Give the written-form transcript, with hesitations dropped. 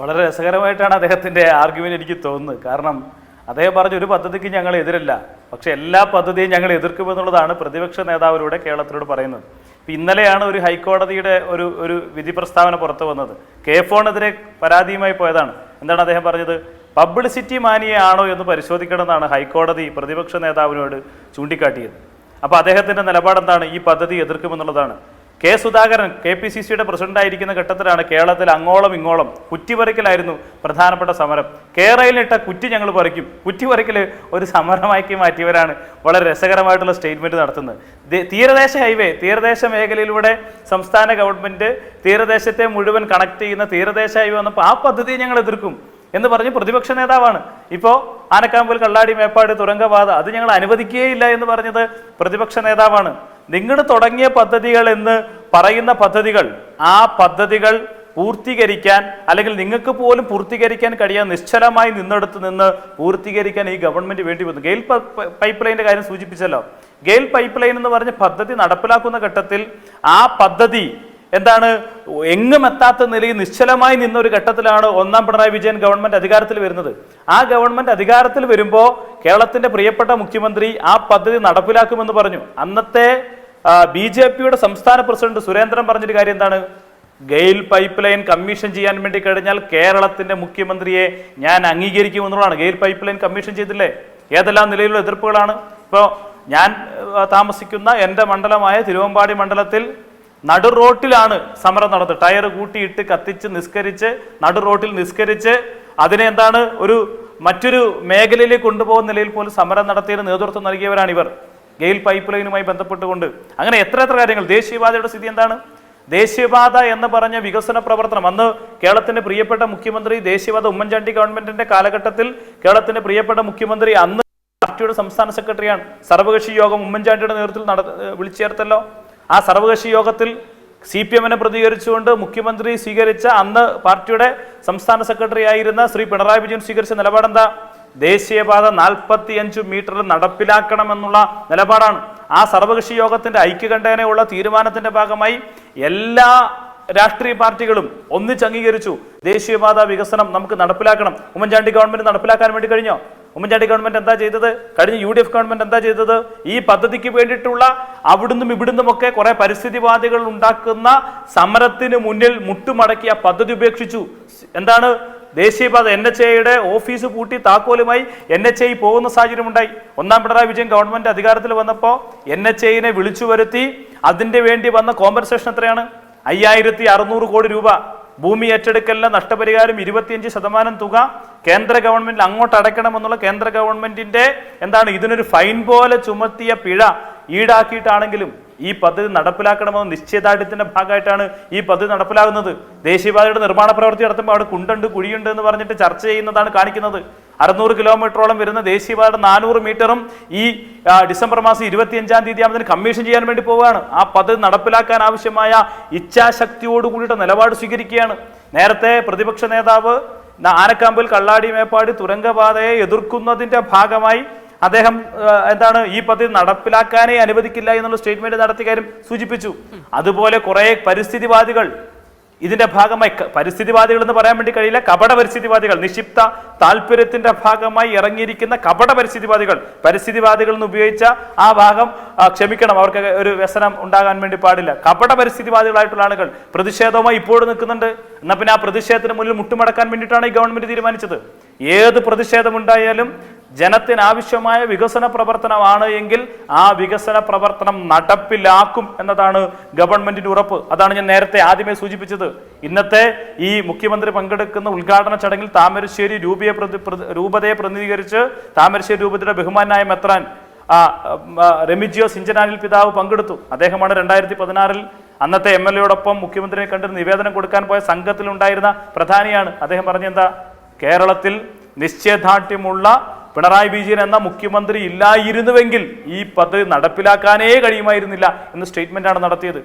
വളരെ രസകരമായിട്ടാണ് അദ്ദേഹത്തിൻ്റെ ആർഗ്യുമെന്റ് എനിക്ക് തോന്നുന്നത്. കാരണം അദ്ദേഹം പറഞ്ഞ ഒരു പദ്ധതിക്ക് ഞങ്ങൾ എതിരല്ല, പക്ഷെ എല്ലാ പദ്ധതിയും ഞങ്ങൾ എതിർക്കുമെന്നുള്ളതാണ് പ്രതിപക്ഷ നേതാവിലൂടെ കേരളത്തിലൂടെ പറയുന്നത്. ഇപ്പം ഇന്നലെയാണ് ഒരു ഹൈക്കോടതിയുടെ ഒരു വിധി പ്രസ്താവന പുറത്തു വന്നത്. കെ ഫോണിനെതിരെ പരാതിയുമായി പോയതാണ്. എന്താണ് അദ്ദേഹം പറഞ്ഞത്? പബ്ലിസിറ്റി മാനിയാണോ എന്ന് പരിശോധിക്കണമെന്നാണ് ഹൈക്കോടതി പ്രതിപക്ഷ നേതാവിനോട് ചൂണ്ടിക്കാട്ടിയത്. അപ്പോൾ അദ്ദേഹത്തിൻ്റെ നിലപാടെന്താണ്? ഈ പദ്ധതി എതിർക്കുമെന്നുള്ളതാണ്. കെ സുധാകരൻ KPCCയുടെ പ്രസിഡന്റായിരിക്കുന്ന ഘട്ടത്തിലാണ് കേരളത്തിൽ അങ്ങോളം ഇങ്ങോളം കുറ്റിപറിക്കലായിരുന്നു പ്രധാനപ്പെട്ട സമരം. കേരളയിലിട്ട കുറ്റി ഞങ്ങൾ പറിക്കും, കുറ്റിപറിക്കൽ ഒരു സമരമാക്കി മാറ്റിയവരാണ് വളരെ രസകരമായിട്ടുള്ള സ്റ്റേറ്റ്മെന്റ് നടത്തുന്നത്. തീരദേശ ഹൈവേ, തീരദേശ മേഖലയിലൂടെ സംസ്ഥാന ഗവൺമെന്റ് തീരദേശത്തെ മുഴുവൻ കണക്ട് ചെയ്യുന്ന തീരദേശ ഹൈവേ വന്നപ്പോൾ ആ പദ്ധതി ഞങ്ങൾ എതിർക്കും എന്ന് പറഞ്ഞ് പ്രതിപക്ഷ നേതാവാണ്. ഇപ്പോൾ ആനക്കാമ്പൽ, കള്ളാടി, മേപ്പാട് തുരങ്കപാത അത് ഞങ്ങൾ അനുവദിക്കുകയില്ല എന്ന് പറഞ്ഞത് പ്രതിപക്ഷ നേതാവാണ്. നിങ്ങൾ തുടങ്ങിയ പദ്ധതികൾ എന്ന് പറയുന്ന പദ്ധതികൾ, ആ പദ്ധതികൾ പൂർത്തീകരിക്കാൻ അല്ലെങ്കിൽ നിങ്ങൾക്ക് പോലും പൂർത്തീകരിക്കാൻ കഴിയാൻ നിശ്ചലമായി നിന്നെടുത്ത് നിന്ന് പൂർത്തീകരിക്കാൻ ഈ ഗവൺമെന്റ് വേണ്ടി വന്നു. ഗെയിൽ പൈപ്പ് ലൈനിന്റെ കാര്യം സൂചിപ്പിച്ചല്ലോ. ഗെയിൽ പൈപ്പ് ലൈൻ എന്ന് പറഞ്ഞ പദ്ധതി നടപ്പിലാക്കുന്ന ഘട്ടത്തിൽ ആ പദ്ധതി എന്താണ് എങ്ങും എത്താത്ത നിലയിൽ നിശ്ചലമായി നിന്നൊരു ഘട്ടത്തിലാണ് ഒന്നാം പിണറായി വിജയൻ ഗവൺമെന്റ് അധികാരത്തിൽ വരുന്നത്. ആ ഗവൺമെന്റ് അധികാരത്തിൽ വരുമ്പോൾ കേരളത്തിന്റെ പ്രിയപ്പെട്ട മുഖ്യമന്ത്രി ആ പദ്ധതി നടപ്പിലാക്കുമെന്ന് പറഞ്ഞു. അന്നത്തെ BJPയുടെ സംസ്ഥാന പ്രസിഡന്റ് സുരേന്ദ്രൻ പറഞ്ഞൊരു കാര്യം എന്താണ്? ഗെയിൽ പൈപ്പ് ലൈൻ കമ്മീഷൻ ചെയ്യാൻ വേണ്ടി കഴിഞ്ഞാൽ കേരളത്തിന്റെ മുഖ്യമന്ത്രിയെ ഞാൻ അംഗീകരിക്കുമെന്നുള്ളതാണ്. ഗെയിൽ പൈപ്പ് ലൈൻ കമ്മീഷൻ ചെയ്തില്ലേ? ഏതെല്ലാം നിലയിലുള്ള എതിർപ്പുകളാണ്. ഇപ്പോൾ ഞാൻ താമസിക്കുന്ന എൻ്റെ മണ്ഡലമായ തിരുവമ്പാടി മണ്ഡലത്തിൽ നടു റോട്ടിലാണ് സമരം നടന്നത്. ടയർ കൂട്ടിയിട്ട് കത്തിച്ച് നിസ്കരിച്ച് നടു റോട്ടിൽ നിസ്കരിച്ച് അതിനെ എന്താണ് മറ്റൊരു മേഖലയിലേക്ക് കൊണ്ടുപോകുന്ന നിലയിൽ പോലും സമരം നടത്തിയതിന് നേതൃത്വം നൽകിയവരാണ് ഇവർ. ഗെയിൽ പൈപ്പ് ലൈനുമായി ബന്ധപ്പെട്ടുകൊണ്ട് അങ്ങനെ എത്ര കാര്യങ്ങൾ. ദേശീയപാതയുടെ സ്ഥിതി എന്താണ്? ദേശീയപാത എന്ന് പറഞ്ഞ വികസന പ്രവർത്തനം അന്ന് കേരളത്തിന്റെ പ്രിയപ്പെട്ട മുഖ്യമന്ത്രി, ദേശീയപാത ഉമ്മൻചാണ്ടി ഗവൺമെന്റിന്റെ കാലഘട്ടത്തിൽ കേരളത്തിന്റെ പ്രിയപ്പെട്ട മുഖ്യമന്ത്രി അന്ന് പാർട്ടിയുടെ സംസ്ഥാന സെക്രട്ടറിയാണ്. സർവകക്ഷി യോഗം ഉമ്മൻചാണ്ടിയുടെ നേതൃത്വത്തിൽ വിളിച്ചു ചേർത്തല്ലോ. ആ സർവകക്ഷി യോഗത്തിൽ CPM-നെ പ്രതികരിച്ചുകൊണ്ട് മുഖ്യമന്ത്രി സ്വീകരിച്ച, അന്ന് പാർട്ടിയുടെ സംസ്ഥാന സെക്രട്ടറി ആയിരുന്ന ശ്രീ പിണറായി വിജയൻ സ്വീകരിച്ച നിലപാടെന്താ? ദേശീയപാത 45 മീറ്റർ നടപ്പിലാക്കണമെന്നുള്ള നിലപാടാണ്. ആ സർവകക്ഷി യോഗത്തിന്റെ ഐക്യകണ്ഠേനയുള്ള തീരുമാനത്തിന്റെ ഭാഗമായി എല്ലാ രാഷ്ട്രീയ പാർട്ടികളും ഒന്നിച്ച് അംഗീകരിച്ചു. ദേശീയപാത വികസനം നമുക്ക് നടപ്പിലാക്കണം. ഉമ്മൻചാണ്ടി ഗവൺമെന്റ് നടപ്പിലാക്കാൻ വേണ്ടി കഴിഞ്ഞോ? ഉമ്മൻചാണ്ടി ഗവൺമെന്റ് എന്താ ചെയ്തത്? കഴിഞ്ഞ UDF ഗവൺമെന്റ് എന്താ ചെയ്തത്? ഈ പദ്ധതിക്ക് വേണ്ടിയിട്ടുള്ള അവിടുന്നും ഇവിടുന്നുമൊക്കെ കുറെ പരിസ്ഥിതിവാദികൾ ഉണ്ടാക്കുന്ന സമരത്തിന് മുന്നിൽ മുട്ടുമടക്കി ആ പദ്ധതി ഉപേക്ഷിച്ചു. എന്താണ്? ദേശീയപാത NHAയുടെ ഓഫീസ് പൂട്ടി താക്കോലുമായി NHA പോകുന്ന സാഹചര്യം ഉണ്ടായി. ഒന്നാം പിണറായി വിജയൻ ഗവൺമെന്റ് അധികാരത്തിൽ വന്നപ്പോൾ NHAനെ വിളിച്ചു വരുത്തി അതിന്റെ വേണ്ടി വന്ന കോമ്പൻസേഷൻ എത്രയാണ്? 5600 കോടി രൂപ. ഭൂമി ഏറ്റെടുക്കലിന് നഷ്ടപരിഹാരം 25% തുക കേന്ദ്ര ഗവൺമെന്റിൽ അങ്ങോട്ട് അടയ്ക്കണമെന്നുള്ള കേന്ദ്ര ഗവൺമെന്റിന്റെ ഇതിനൊരു ഫൈൻ പോലെ ചുമത്തിയ പിഴ ഈടാക്കിയിട്ടാണെങ്കിലും ഈ പദ്ധതി നടപ്പിലാക്കണമെന്ന് നിശ്ചയദാർഢ്യത്തിന്റെ ഭാഗമായിട്ടാണ് ഈ പദ്ധതി നടപ്പിലാകുന്നത്. ദേശീയപാതയുടെ നിർമ്മാണ പ്രവൃത്തി നടത്തുമ്പോൾ അവിടെ കുണ്ടുണ്ട്, കുഴിയുണ്ട് എന്ന് പറഞ്ഞിട്ട് ചർച്ച ചെയ്യുന്നതാണ് കാണിക്കുന്നത്. 600 കിലോമീറ്ററോളം വരുന്ന ദേശീയപാത 400 മീറ്ററും ഈ ഡിസംബർ മാസം 25-ാം തീയതി ആകുന്നതിന് കമ്മീഷൻ ചെയ്യാൻ വേണ്ടി പോവുകയാണ്. ആ പദ്ധതി നടപ്പിലാക്കാൻ ആവശ്യമായ ഇച്ഛാശക്തിയോട് കൂടിയിട്ട് നിലപാട് സ്വീകരിക്കുകയാണ്. നേരത്തെ പ്രതിപക്ഷ നേതാവ് ആനക്കാമ്പൽ, കള്ളാടി, മേപ്പാടി തുരങ്കപാതയെ എതിർക്കുന്നതിന്റെ ഭാഗമായി അദ്ദേഹം ഈ പദ്ധതി നടപ്പിലാക്കാനേ അനുവദിക്കില്ല എന്നുള്ള സ്റ്റേറ്റ്മെന്റ് നടത്തിയ കാര്യം സൂചിപ്പിച്ചു. അതുപോലെ കുറെ പരിസ്ഥിതിവാദികൾ ഇതിന്റെ ഭാഗമായി, പരിസ്ഥിതിവാദികൾ എന്ന് പറയാൻ വേണ്ടി കഴിയില്ല, കപട പരിസ്ഥിതിവാദികൾ, നിക്ഷിപ്ത താല്പര്യത്തിന്റെ ഭാഗമായി ഇറങ്ങിയിരിക്കുന്ന കപട പരിസ്ഥിതിവാദികൾ എന്ന് ഉപയോഗിച്ച ആ ഭാഗം ക്ഷമിക്കണം, അവർക്ക് ഒരു വ്യസനം ഉണ്ടാകാൻ വേണ്ടി പാടില്ല. കപട പരിസ്ഥിതിവാദികളായിട്ടുള്ള ആളുകൾ പ്രതിഷേധവുമായി ഇപ്പോഴും നിൽക്കുന്നുണ്ട്. എന്നാൽ പിന്നെ ആ പ്രതിഷേധത്തിന് മുന്നിൽ മുട്ടുമടക്കാൻ വേണ്ടിയിട്ടാണ് ഈ ഗവൺമെന്റ് തീരുമാനിച്ചത്. ഏത് പ്രതിഷേധമുണ്ടായാലും ജനത്തിന് ആവശ്യമായ വികസന പ്രവർത്തനമാണ് എങ്കിൽ ആ വികസന പ്രവർത്തനം നടപ്പിലാക്കും എന്നതാണ് ഗവൺമെന്റിന്റെ ഉറപ്പ്. അതാണ് ഞാൻ നേരത്തെ ആദ്യമേ സൂചിപ്പിച്ചത്. ഇന്നത്തെ ഈ മുഖ്യമന്ത്രി പങ്കെടുക്കുന്ന ഉദ്ഘാടന ചടങ്ങിൽ താമരശ്ശേരി രൂപതയെ പ്രതിനിധീകരിച്ച് താമരശ്ശേരി രൂപതയുടെ ബഹുമാനായ മെത്രാൻ റെമിജിയോസ് ഇഞ്ചനാനിൽ പിതാവ് പങ്കെടുത്തു. അദ്ദേഹമാണ് 2016-ൽ അന്നത്തെ MLA-യോടൊപ്പം മുഖ്യമന്ത്രിയെ കണ്ട് നിവേദനം കൊടുക്കാൻ പോയ സംഘത്തിലുണ്ടായിരുന്ന പ്രധാനിയാണ്. അദ്ദേഹം പറഞ്ഞെന്താ? കേരളത്തിൽ നിശ്ചയദാർഢ്യമുള്ള പിണറായി വിജയൻ എന്ന മുഖ്യമന്ത്രി ഇല്ലായിരുന്നുവെങ്കിൽ ഈ പദ്ധതി നടപ്പിലാക്കാനേ കഴിയുമായിരുന്നില്ല എന്ന സ്റ്റേറ്റ്മെന്റാണ് നടത്തിയത്.